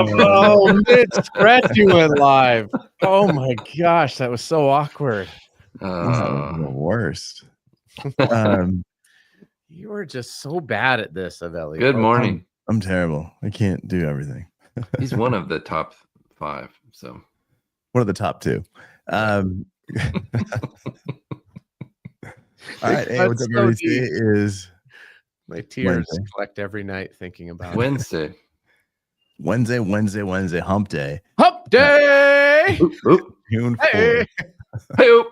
Mid stretch you went live. Oh my gosh, that was so awkward. That was the worst. You were just so bad at this, Avelli. Good morning. I'm terrible. I can't do everything. He's one of the top 5. So one of the top 2. All right. Hey, what's up, everybody? Today is my tears collect every night thinking about Wednesday. Wednesday, hump day. Hump day. June 4th. Hey.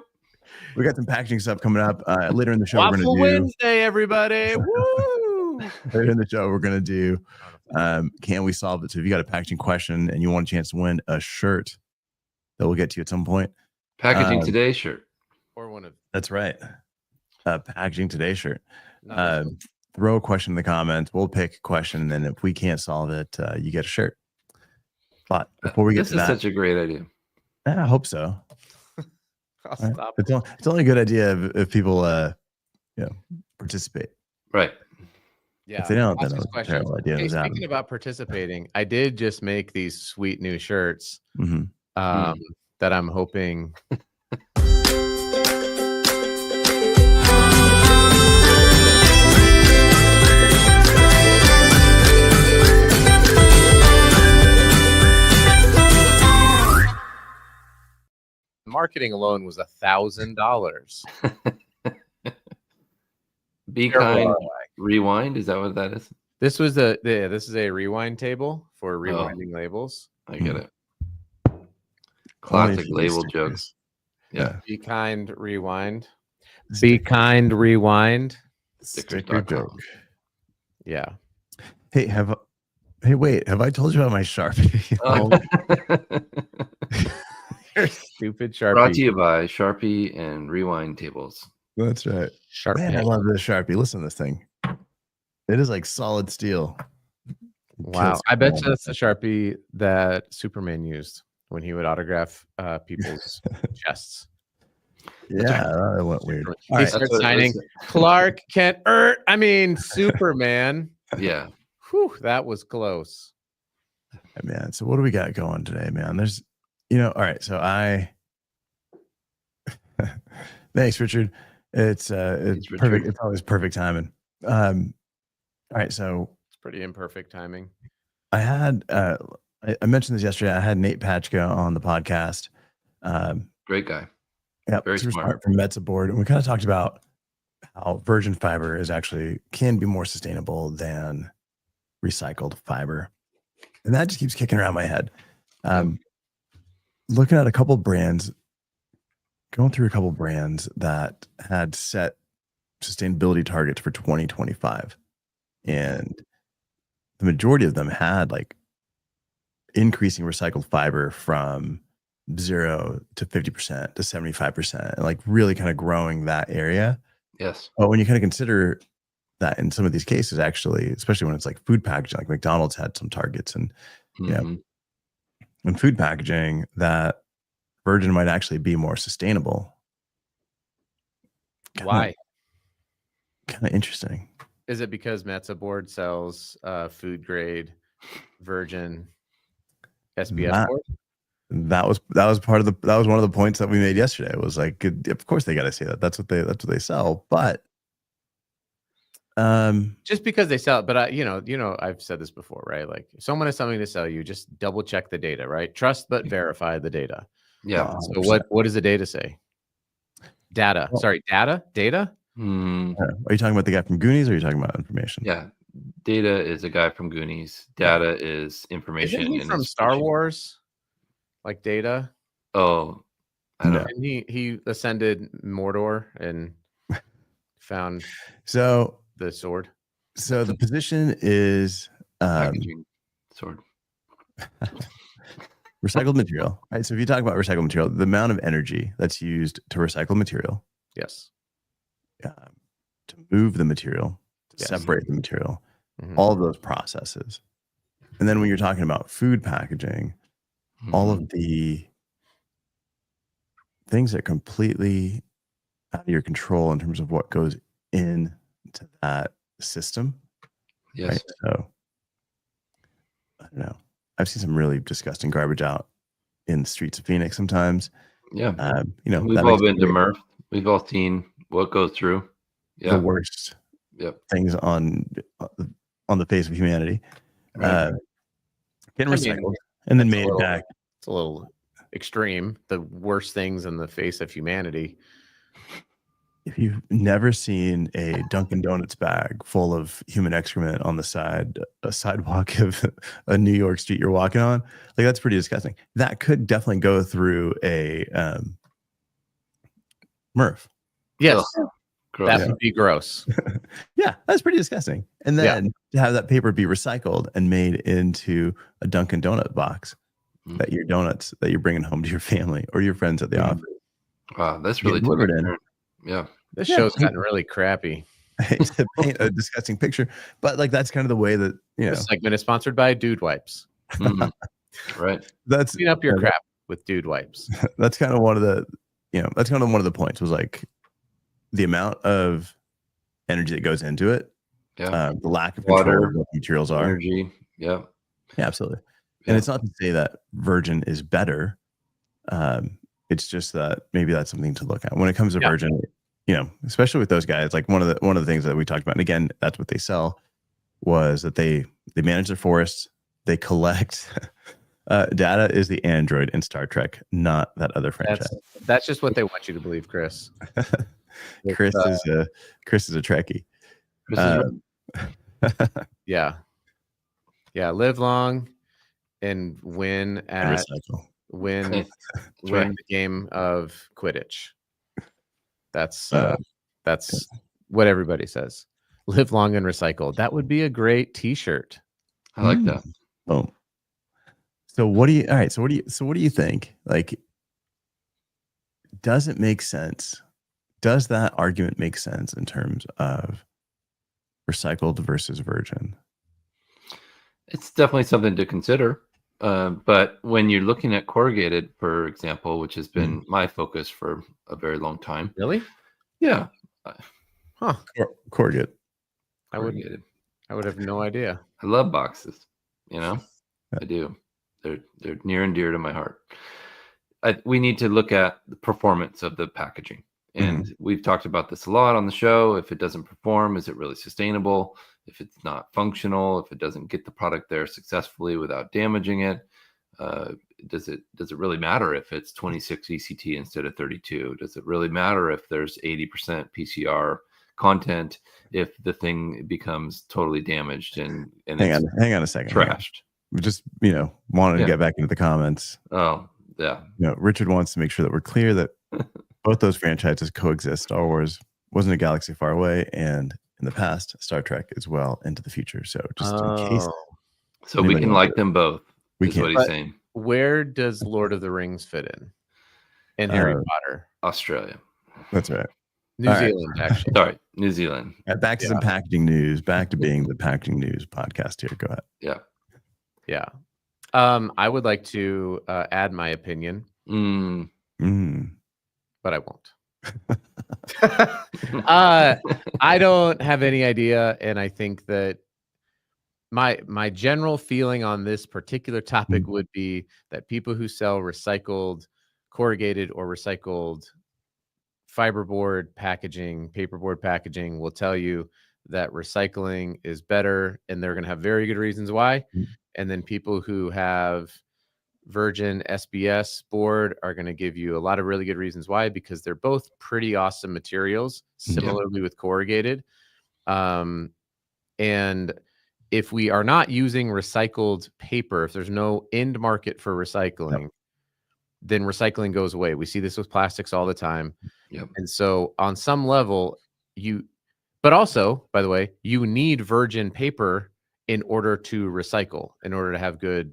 We got some packaging stuff coming up later in the show. Waffle we're gonna do Wednesday, everybody. Woo! Later in the show, we're gonna do can we solve it? So if you got a packaging question and you want a chance to win a shirt that we'll get to you at some point, Packaging Today shirt, or one of that's right, Packaging Today shirt. Throw a question in the comments. We'll pick a question, and then if we can't solve it, you get a shirt. But before we get to that, this is such a great idea. I hope so. I'll stop. It's only a good idea if people participate. Right. Yeah. If they don't, then it's a terrible idea. Hey, speaking about participating, I did just make these sweet new shirts that I'm hoping. Marketing alone was $1,000. Be kind. Rewind. Is that what that is? This was this is a rewind table for rewinding labels. I get it. Classic label jokes. Yeah. Be kind. Rewind. Be kind. Rewind. Sticker joke. Yeah. Hey, wait. Have I told you about my Sharpie? Stupid Sharpie. Brought to you by Sharpie and Rewind tables. That's right. Sharpie. Man, I love this Sharpie. Listen to this thing. It is like solid steel. Wow. I bet you that's the Sharpie that Superman used when he would autograph people's chests. Yeah, that went weird. He starts signing Clark Kent. Superman. Yeah. Whew, that was close. Hey, man. So what do we got going today, man? There's all right. So thanks, Richard. It's perfect. Richard. It's always perfect timing. All right. So it's pretty imperfect timing. I had, I mentioned this yesterday. I had Nate Patchka on the podcast. Great guy. Yeah. Very smart from Metsä Board. And we kind of talked about how virgin fiber can be more sustainable than recycled fiber. And that just keeps kicking around my head. Looking at going through a couple brands that had set sustainability targets for 2025. And the majority of them had like increasing recycled fiber from 0 to 50% to 75%, and like really kind of growing that area. Yes. But when you kind of consider that in some of these cases, actually, especially when it's like food packaging, like McDonald's had some targets, and in food packaging, that virgin might actually be more sustainable. Why? Kind of interesting. Is it because Metsä Board sells food grade virgin SBS board? That was one of the points that we made yesterday. It was like, of course they got to say that. That's what they sell. But just because they sell it, but I've said this before, right? Like if someone has something to sell you, just double check the data, right? Trust but verify the data. Yeah. So what does the data say? Data. Sorry, data? Data? Are you talking about the guy from Goonies, or are you talking about information? Yeah. Data is a guy from Goonies. Data is information. Isn't he from Star Wars? Like Data? Oh, I don't know. And he ascended Mordor and found the sword. So the position is packaging sword. Recycled material, right? So if you talk about recycled material, the amount of energy that's used to recycle material, yes, to move the material, to separate the material, all of those processes, and then when you're talking about food packaging, all of the things are completely out of your control in terms of what goes into that system. Yes. Right? So I don't know. I've seen some really disgusting garbage out in the streets of Phoenix sometimes. Yeah. You know, We've that all makes it been to great. Murph. We've all seen what goes through. The Yeah. worst Yep. things on the face of humanity. Right. Getting I mean, recycled and then that's a made little- back. It's a little extreme. The worst things in the face of humanity. If you've never seen a Dunkin' Donuts bag full of human excrement on the sidewalk of a New York street you're walking on, like that's pretty disgusting. That could definitely go through a Murph. Yes, Ugh, gross. that would be gross. Yeah, that's pretty disgusting. And Yeah. then to have that paper be recycled and made into a Dunkin' Donut box Mm. that your donuts that you're bringing home to your family or your friends at the Mm. office. Wow, that's Get really delivered in. Yeah. This Yeah. show's gotten really crappy. I hate to paint a disgusting picture, but like that's kind of the way that This segment is sponsored by Dude Wipes. Mhm. Right. that's Clean up your Yeah. crap with Dude Wipes. that's kind of one of the one of the points was like the amount of energy that goes into it, Yeah. the lack of Water, control of what materials are. Energy. Yeah. Yeah, absolutely. Yeah. And it's not to say that virgin is better. It's just that maybe that's something to look at when it comes to Yeah. virgin. You know, especially with those guys, like one of the things that we talked about, and again, that's what they sell, was that they manage their forests, they collect. Data is the android in Star Trek, not that other franchise. That's just what they want you to believe, Chris. Chris is a Trekkie. Chris is right. Yeah. Live long and win And at recycle. win That's win right. the game of Quidditch. That's Uh, what everybody says. Live long and recycle. That would be a great T-shirt. I like that. Boom. So what do you think? Like, does it make sense? Does that argument make sense in terms of recycled versus virgin? It's definitely something to consider. But when you're looking at corrugated, for example, which has been my focus for a very long time. Really? Yeah. Huh. Corrugate. I would have no idea. I love boxes. You know, Yeah. I do. They're near and dear to my heart. We need to look at the performance of the packaging. And we've talked about this a lot on the show. If it doesn't perform, is it really sustainable? If it's not functional, if it doesn't get the product there successfully without damaging it, does it really matter if it's 26 ECT instead of 32? Does it really matter if there's 80% PCR content if the thing becomes totally damaged and Hang on a second. trashed? We just wanted to Yeah. get back into the comments. Oh, yeah. Richard wants to make sure that we're clear that both those franchises coexist. Star Wars wasn't a galaxy far away, and in the past, Star Trek as well into the future. So just in case So we Anybody can wants like it? them both. we Is can, what he's saying. Where does Lord of the Rings fit in? And Harry Uh, Potter. Australia. that's right. New all right. Zealand, actually. Sorry, New Zealand. Back to some packaging news. Back to being the packaging news podcast here. Go ahead. Yeah. Yeah. I would like to add my opinion, but I won't. I don't have any idea, and I think that my general feeling on this particular topic would be that people who sell recycled corrugated or recycled fiberboard packaging, paperboard packaging will tell you that recycling is better, and they're going to have very good reasons why. And then people who have virgin SBS board are going to give you a lot of really good reasons why, because they're both pretty awesome materials, similarly with corrugated. And if we are not using recycled paper, if there's no end market for recycling, then recycling goes away. We see this with plastics all the time. And so on some level, but also, by the way, you need virgin paper in order to recycle, in order to have good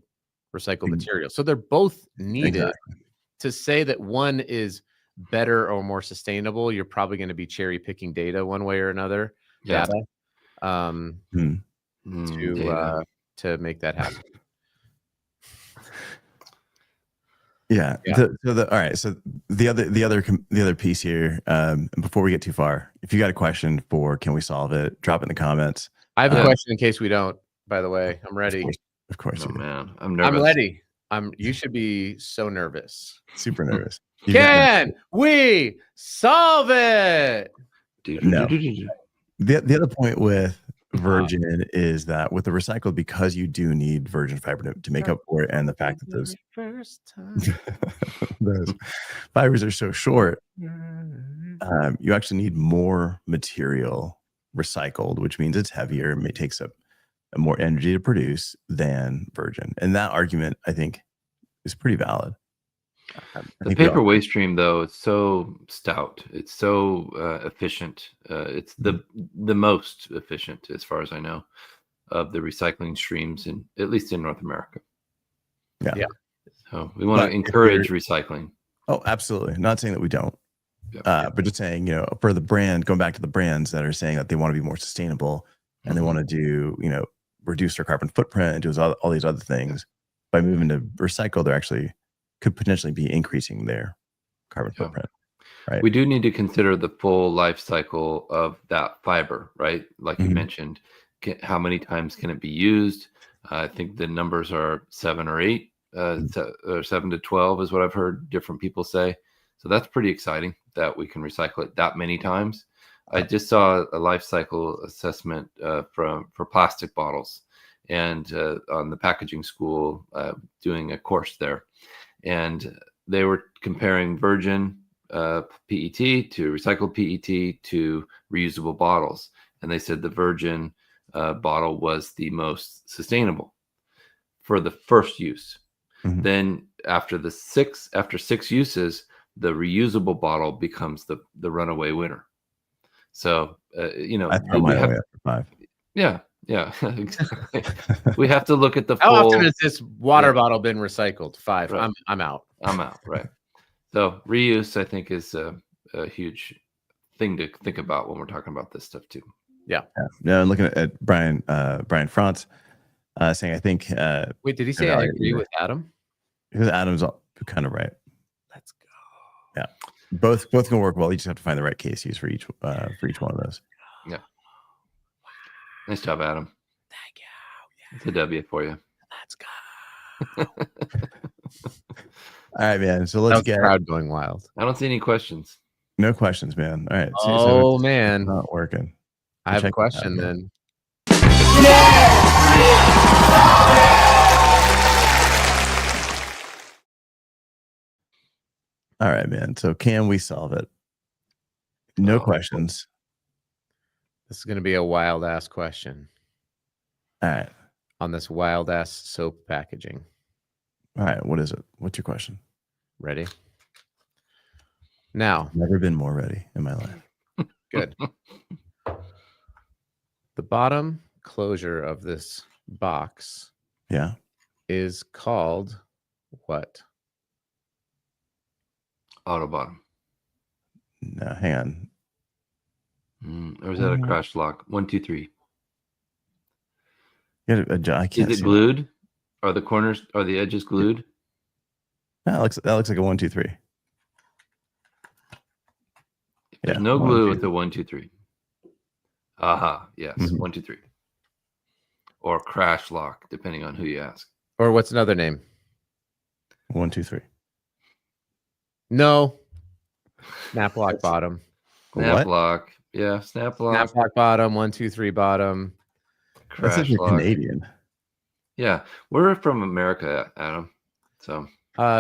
recycled material. So they're both needed. Exactly. To say that one is better or more sustainable, you're probably going to be cherry picking data one way or another. Yeah. Data, to make that happen. Yeah. Yeah. All right. So the other piece here, before we get too far, if you got a question for Can We Solve It, drop it in the comments. I have a question in case we don't, by the way. I'm ready. Of course Oh you do. man, I'm nervous. I'm ready. You should be so nervous. Super nervous. You got Can we solve it? No. The other point with virgin is that with the recycled, because you do need virgin fiber to make up for it, and the fact that those first time. those fibers are so short, you actually need more material recycled, which means it's heavier and it takes up more energy to produce than virgin. And that argument, I think, is pretty valid. The paper waste stream, though, it's so stout. It's so efficient. It's the most efficient, as far as I know, of the recycling streams, at least in North America. Yeah. So we want to encourage recycling. Oh, absolutely. Not saying that we don't, Yep. but just saying, for the brand, going back to the brands that are saying that they want to be more sustainable and they want to do, reduce their carbon footprint and do all these other things. By moving to recycle, they're actually could potentially be increasing their carbon footprint. Right. We do need to consider the full life cycle of that fiber, right? Like you mentioned, how many times can it be used? I think the numbers are 7 or 8, or 7 to 12 is what I've heard different people say. So that's pretty exciting that we can recycle it that many times. I just saw a life cycle assessment for plastic bottles, and on the packaging school, doing a course there. And they were comparing virgin PET to recycled PET to reusable bottles. And they said the virgin bottle was the most sustainable for the first use. Then after 6 uses, the reusable bottle becomes the runaway winner. So, I throw mine away after 5. Yeah, exactly. We have to look at the How full. often has this water bottle been recycled? 5. Right. I'm out. I'm out. Right. So reuse, I think, is a huge thing to think about when we're talking about this stuff too. Yeah. I'm looking at Brian Frantz saying, I think. Wait, did he say I agree with Adam? Because Adam's kind of right. Let's go. Yeah. Both can work well. You just have to find the right case use for each one of those. Yeah. Nice job, Adam. Thank you. It's a W for you. Let's go. All right, man. So let's get crowd going wild. I don't see any questions. No questions, man. All right. Oh, it's man. not working. I have a question then. All right, man. So can we solve it? No questions. This is going to be a wild ass question. All right. On this wild ass soap packaging. All right. What is it? What's your question? Ready? Now. Never been more ready in my life. Good. The bottom closure of this box is called what? Auto bottom. No, hang on. Or is that a crash lock? 1, 2, 3. I can't. Is it glued? Are the corners? Are the edges glued? That looks like a 1, 2, 3. There's no glue with the 1, 2, 3. Aha. Yes. 1, 2, 3. Or crash lock, depending on who you ask. Or what's another name? 1, 2, 3. No. Snap lock bottom. Snap lock. Yeah. Snap lock. Snap lock bottom. 1, 2, 3 bottom. That's Crash like lock. Canadian. Yeah. We're from America, Adam. So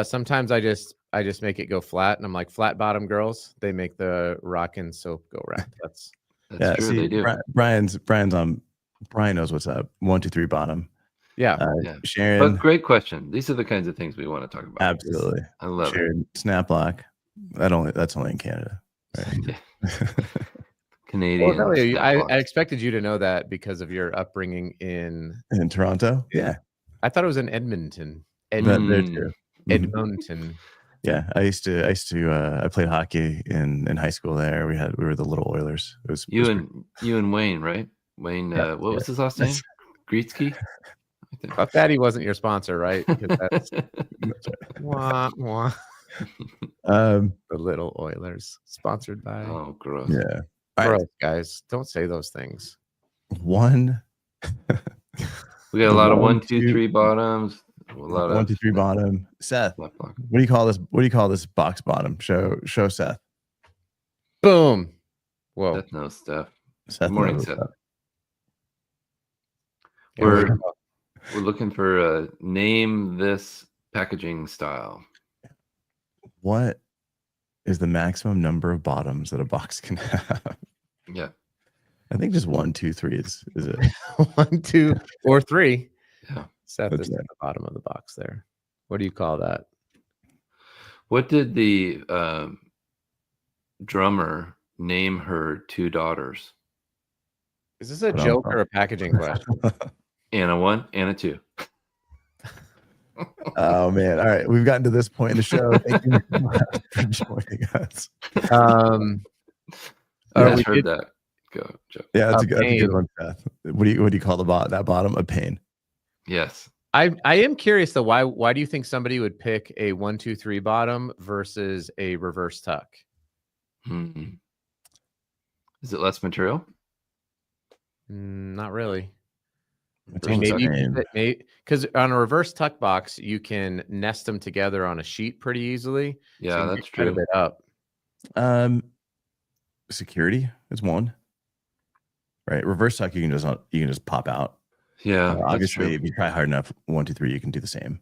sometimes I just make it go flat, and I'm like, flat bottom girls, they make the rockin' soap go round. That's true. See, they do. Brian's on. Brian knows what's up. 1, 2, 3 bottom. Yeah. Sharon. But great question. These are the kinds of things we want to talk about. Absolutely. I love Sharon, it. Snap lock. That's only in Canada. Right? Canadian. Well, really, I expected you to know that because of your upbringing in Toronto. Yeah. I thought it was in Edmonton. There too. Edmonton. Yeah, I used to. I played hockey in high school there. We were the Little Oilers. It was you and Wayne, right? Wayne. What was his last name? Gretzky. But Fatty wasn't your sponsor, right? That's wah, wah. The Little Oilers, sponsored by. Oh, gross. Yeah, gross, guys. Don't say those things. One We got a The lot of 1, 1, 2, 2 3 bottoms. A lot 1, of 2, 3 bottom. Seth, left block. what do you call this? What do you call this box bottom? Show Seth. Boom. Whoa. Seth knows stuff. Seth Good morning, knows Seth. that. Yeah, what do you We're call- we're looking for name this packaging style. What is the maximum number of bottoms that a box can have? Yeah. I think just 1, 2, 3 is it. 1, 2, or 3. Yeah. Seth That's is at the bottom of the box there. What do you call that? What did the drummer name her 2 daughters? Is this a Hold on, joke hold or a packaging question? Anna 1, Anna 2. Oh man! All right, we've gotten to this point in the show. Thank you for joining us. I we just heard did- that. Go, Joe. Yeah, that's A a good pain. one, Seth. What do you call that bottom? A pain. Yes. I am curious though. Why do you think somebody would pick a 1, 2, 3 bottom versus a reverse tuck? Hmm. Is it less material? Not really. It's I mean, just a maybe you pain. can because on a reverse tuck box you can nest them together on a sheet pretty easily. Yeah, so you that's get quite a true. bit up. Security is one. Right, reverse tuck you can just pop out. Yeah, that's Obviously, true. if you try hard enough, 1, 2, 3, you can do the same.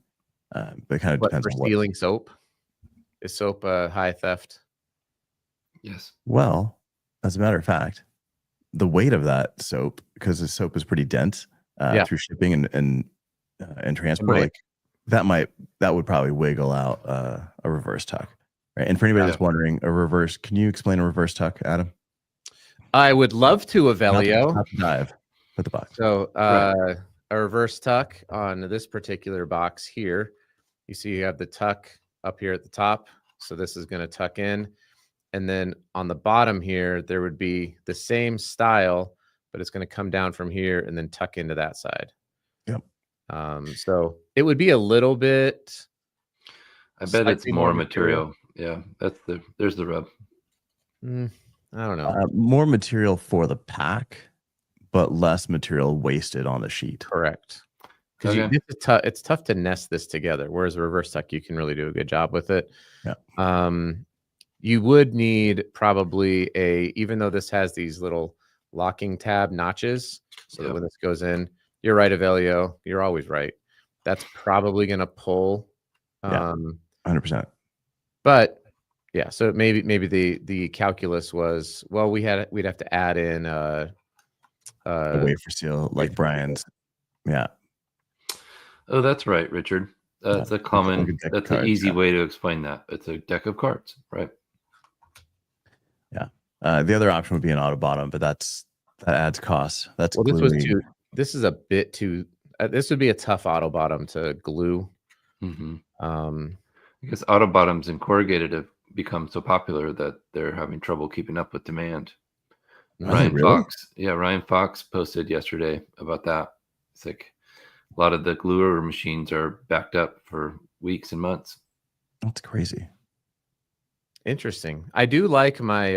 But it kind of But depends for on what. stealing soap, is soap high theft? Yes. Well, as a matter of fact, the weight of that soap, because the soap is pretty dense through shipping and transport, Right. like that would probably wiggle out a reverse tuck, right? And for anybody that's wondering, can you explain a reverse tuck, Adam? I would love to, Not Avelio. to dive, but the box. So Right. a reverse tuck on this particular box here. You see you have the tuck up here at the top. So this is going to tuck in. And then on the bottom here, there would be the same style, but it's going to come down from here and then tuck into that side. Yep. So it would be a little bit. I bet it's slightly more material. Yeah, there's the rub. I don't know. More material for the pack, but less material wasted on the sheet. Correct. Because Okay. it's tough to nest this together. Whereas a reverse tuck, you can really do a good job with it. Yeah. You would need probably even though this has these little locking tab notches, so that when this goes in, you're right, Avelio. You're always right. That's probably going to pull. 100%. But yeah, so maybe the calculus was, well, we'd have to add in A wafer seal like Brian's. Yeah. Oh, that's right, Richard. That's a like common. a deck of That's an cards, easy yeah. way to explain that. It's a deck of cards, right? Yeah. The other option would be an auto bottom, but that adds costs. That's this was gluing. this is a bit too. This would be a tough auto bottom to glue. Mm-hmm. Because auto bottoms and corrugated have become so popular that they're having trouble keeping up with demand. Ryan Fox posted yesterday about that. It's like a lot of the gluer machines are backed up for weeks and months. That's crazy. Interesting. I do like my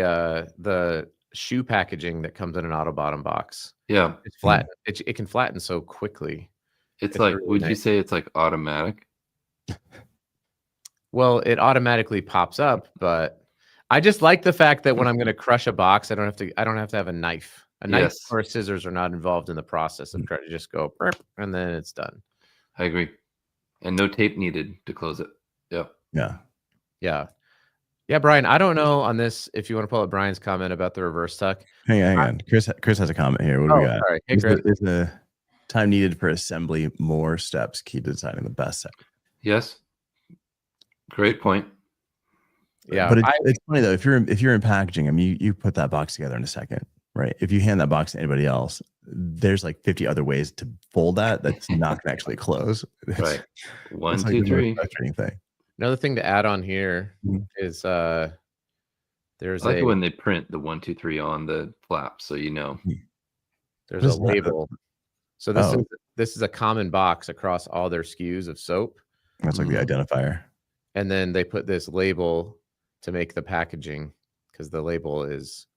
the shoe packaging that comes in an auto bottom box. Yeah, It's flat. It can flatten so quickly. it's It's like, really would you nice. say it's like automatic? Well, it automatically pops up, but I just like the fact that when I'm going to crush a box, I don't have to have a knife. A knife Yes. or scissors are not involved in the process of trying to just go burp, and then it's done. I agree. And no tape needed to close it. Yeah. Yeah. Yeah, Brian, I don't know on this if you want to pull up Brian's comment about the reverse tuck. Hang on. Chris has a comment here. What do we got? Sorry. Hey, Chris. Is the time needed for assembly more steps key to designing the best set? Yes. Great point. Yeah, But it's funny though. If you're in packaging, I mean, you put that box together in a second, right? If you hand that box to anybody else, there's like 50 other ways to fold that. That's not going to actually close. Right. One, It's like two, the most three. frustrating thing. another thing to add on here Mhm. is there's I like it when they print the 1, 2, 3 on the flap, so you know. there's What a is that? label. So this is a common box across all their SKUs of soap, That's like the identifier. and then they put this label to make the packaging because the label is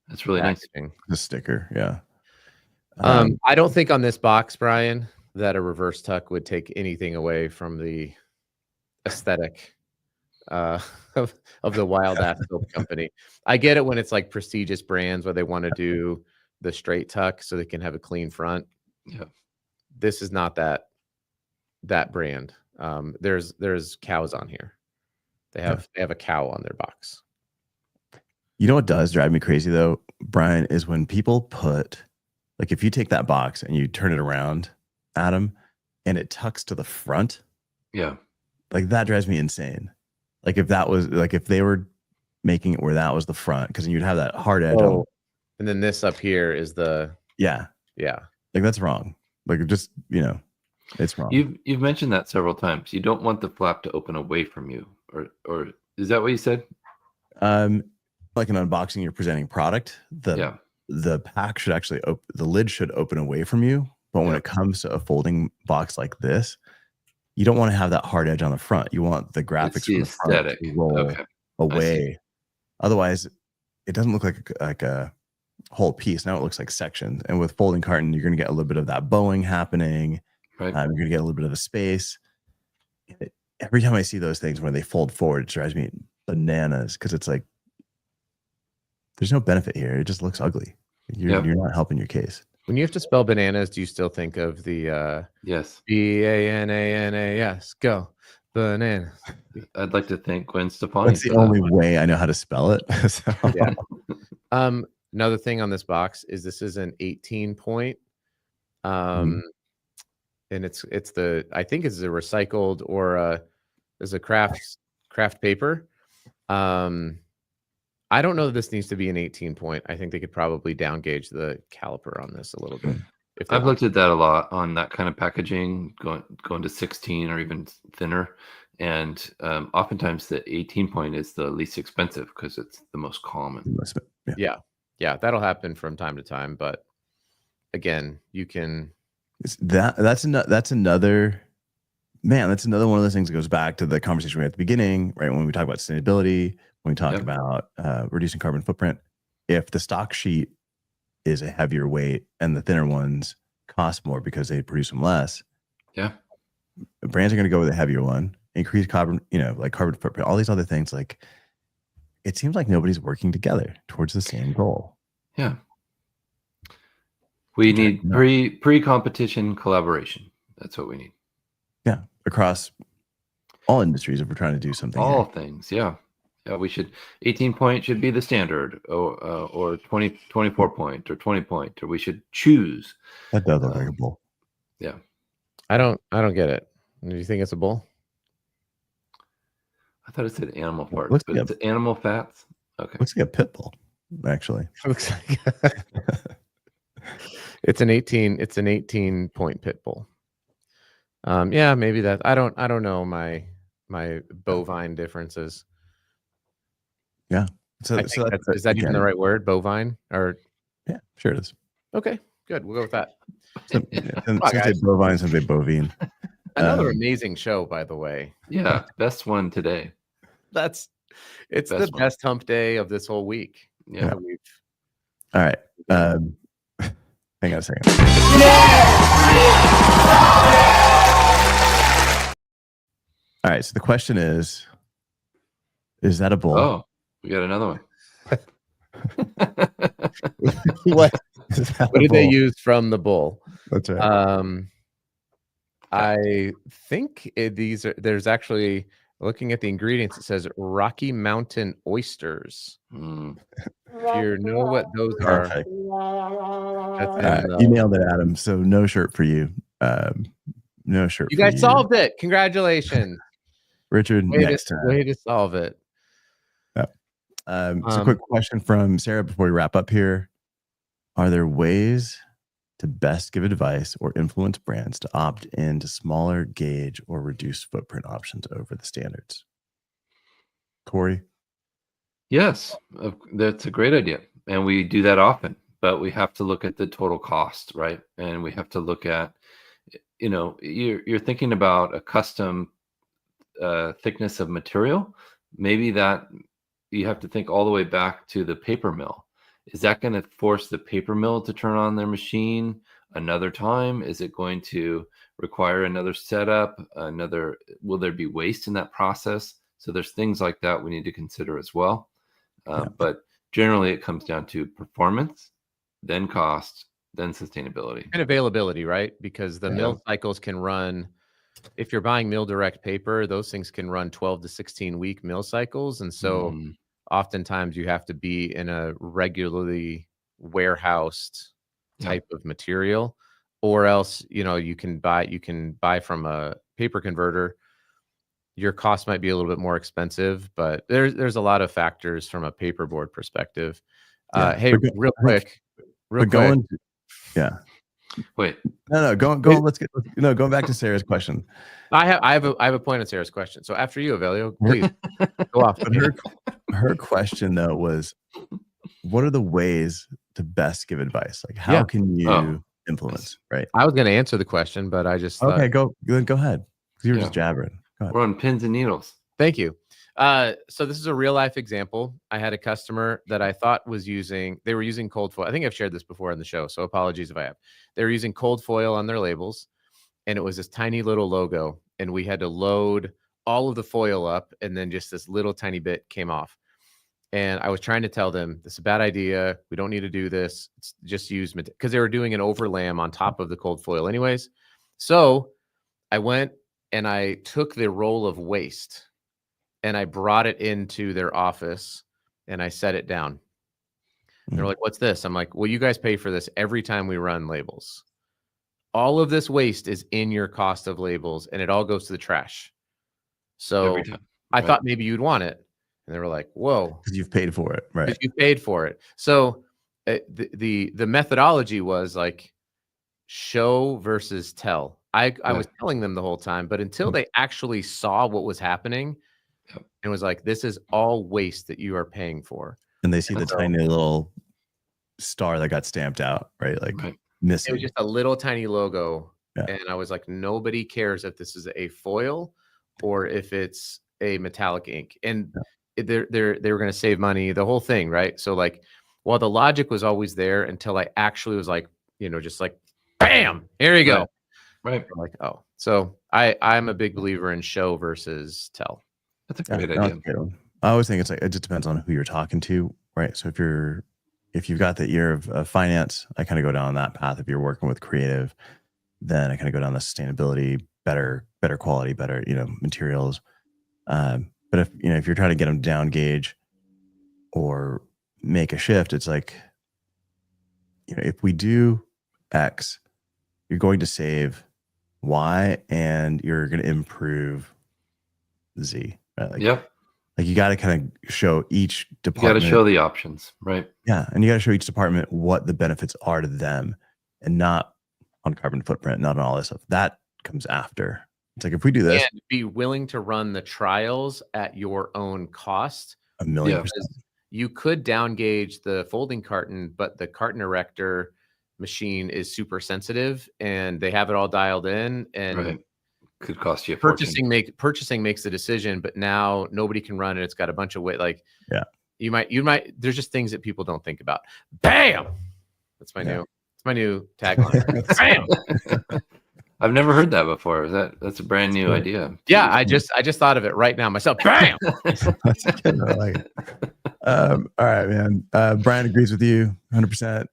That's really nice. packaging. The sticker. Yeah. I don't think on this box, Brian, that a reverse tuck would take anything away from the aesthetic of the Wild Ass Soap Company. I get it when it's like prestigious brands where they want to do the straight tuck so they can have a clean front. Yeah. This is not that brand. There's cows on here. They have a cow on their box. You know what does drive me crazy though, Brian, is when people put, like, if you take that box and you turn it around, Adam, and it tucks to the front, Yeah. like that drives me insane. Like if that was, like if they were making it where that was the front, because you'd have that hard edge on. And then this up here is the Yeah. Like that's wrong. Like just, it's wrong. You've mentioned that several times. You don't want the flap to open away from you, or is that what you said? Like an unboxing, you're presenting product. The pack should actually the lid should open away from you. But when it comes to a folding box like this, you don't want to have that hard edge on the front. You want the graphics from the front to roll away. Otherwise, it doesn't look like a whole piece. Now it looks like sections. And with folding carton, you're going to get a little bit of that bowing happening. Right. You're going to get a little bit of the space. Every time I see those things when they fold forward, it drives me bananas because it's like there's no benefit here. It just looks ugly. You're not helping your case. When you have to spell bananas, do you still think of the yes, BANANAS? Go banana. I'd like to thank Gwen Stefani. That's the only way I know how to spell it. So. Yeah. Another thing on this box is this is an 18 point. And it's I think it's a recycled or is a craft paper. I don't know that this needs to be an 18 point. I think they could probably down gauge the caliper on this a little bit. I've looked at that a lot on that kind of packaging, going to 16 or even thinner. And oftentimes the 18 point is the least expensive because it's the most common. Yeah, that'll happen from time to time. But again, you can. That's another one of those things that goes back to the conversation we had at the beginning, right? When we talk about sustainability, when we talk about reducing carbon footprint, if the stock sheet is a heavier weight and the thinner ones cost more because they produce them less, brands are going to go with a heavier one, increase carbon, like carbon footprint, all these other things. Like it seems like nobody's working together towards the same goal. Yeah. We need pre-competition collaboration. That's what we need. Yeah, across all industries if we're trying to do something. All things, yeah. We should 18 point should be the standard, or 24 point or 20 point, or we should choose. That does look like a bull. Yeah. I don't get it. Do you think it's a bull? I thought it said animal parts, Looks but like it's animal fats. Okay. Looks like a pit bull, actually. Looks like it's an 18 point pit bull. Yeah, maybe that. I don't know my bovine differences. Yeah. So is that even the right word? Bovine? Or yeah, sure it is. Okay, good. We'll go with that. Some say bovine, some say bovine. Another amazing show, by the way. Yeah, best one today. It's the best hump day of this whole week. Yeah. All right. Hang on a second. All right. So the question is that a bull? Oh, we got another one. What did they use from the bull? That's right. I think there's actually, looking at the ingredients, it says Rocky Mountain oysters. If you know what those are. You nailed it, Adam. So no shirt for you. No shirt. You guys solved it. Congratulations. Richard, way to solve it. So a quick question from Sarah before we wrap up here. Are there ways to best give advice or influence brands to opt into smaller gauge or reduced footprint options over the standards? Corey? Yes, that's a great idea. And we do that often, but we have to look at the total cost, right? And we have to look at, you're thinking about a custom thickness of material. Maybe that you have to think all the way back to the paper mill. Is that going to force the paper mill to turn on their machine another time? Is it going to require another setup? Will there be waste in that process? So there's things like that we need to consider as well. But generally, it comes down to performance, then cost, then sustainability. And availability, right? Because the mill cycles can run, if you're buying mill direct paper, those things can run 12 to 16 week mill cycles. And so oftentimes you have to be in a regularly warehoused type of material, or else, you can buy from a paper converter. Your cost might be a little bit more expensive, but there's a lot of factors from a paperboard perspective. Hey, real quick. Yeah. Wait. No. Going back to Sarah's question. I have a point on Sarah's question. So after you, Avelio, please go off. But her question though was, what are the ways to best give advice? Like, how can you implement? Right. I was going to answer the question, but I just go ahead. Because you were just jabbering. We're on pins and needles. Thank you. So this is a real life example. I had a customer that I thought they were using cold foil. I think I've shared this before on the show, so apologies if I have. They were using cold foil on their labels, and it was this tiny little logo, and we had to load all of the foil up, and then just this little tiny bit came off. And I was trying to tell them, this is a bad idea. We don't need to do this. It's just use, because they were doing an overlam on top of the cold foil anyways. So I went and I took the roll of waste and I brought it into their office and I set it down. And they're like, what's this? I'm like, well, you guys pay for this every time we run labels. All of this waste is in your cost of labels and it all goes to the trash. So I thought maybe you'd want it. And they were like, whoa. Because you've paid for it, right? Because you paid for it. So the methodology was like show versus tell. I was telling them the whole time, but until they actually saw what was happening, and was like, this is all waste that you are paying for. And they see the tiny little star that got stamped out, right? Like missing. It was just a little tiny logo. And I was like, nobody cares if this is a foil or if it's a metallic ink. And they were going to save money, the whole thing, right? So like, while the logic was always there until I actually was like, just like, bam, here you go. Right. I'm like, oh, so I'm a big believer in show versus tell. That's a great idea. I always think it just depends on who you're talking to, right? So if you've got the ear of finance, I kind of go down that path. If you're working with creative, then I kind of go down the sustainability, better quality, better, materials. But if you're trying to get them to down gauge or make a shift, it's like, if we do X, you're going to save Y and you're going to improve Z. Right? Like you got to kind of show each department. You got to show the options, right? Yeah, and you got to show each department what the benefits are to them, and not on carbon footprint, not on all this stuff. That comes after. It's like if we do this, and be willing to run the trials at your own cost. 1,000,000%. You could down gauge the folding carton, but the carton erector machine is super sensitive, and they have it all dialed in, and could cost you a purchasing makes the decision, but now nobody can run it. It's got a bunch of weight. Like, you might. There's just things that people don't think about. Bam. That's my new tagline. Bam. I've never heard that before. That's a brand new idea. Yeah, I just thought of it right now myself. Bam. All right, man. Brian agrees with you 100%.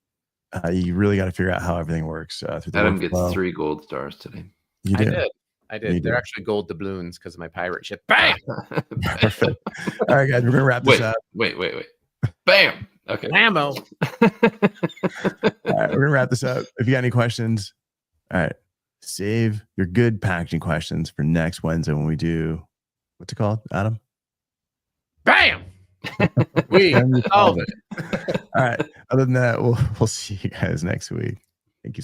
You really got to figure out how everything works. Through the Adam gets 3 gold stars today. You did. I did. They're actually gold doubloons because of my pirate ship. Bam! Perfect. All right, guys, we're going to wrap this up. Wait. Bam! Okay. Ammo. All right, we're going to wrap this up. If you got any questions, all right, save your good packaging questions for next Wednesday when we do, what's it called, Adam? Bam! We solved it. All right. Other than that, we'll see you guys next week. Thank you so much.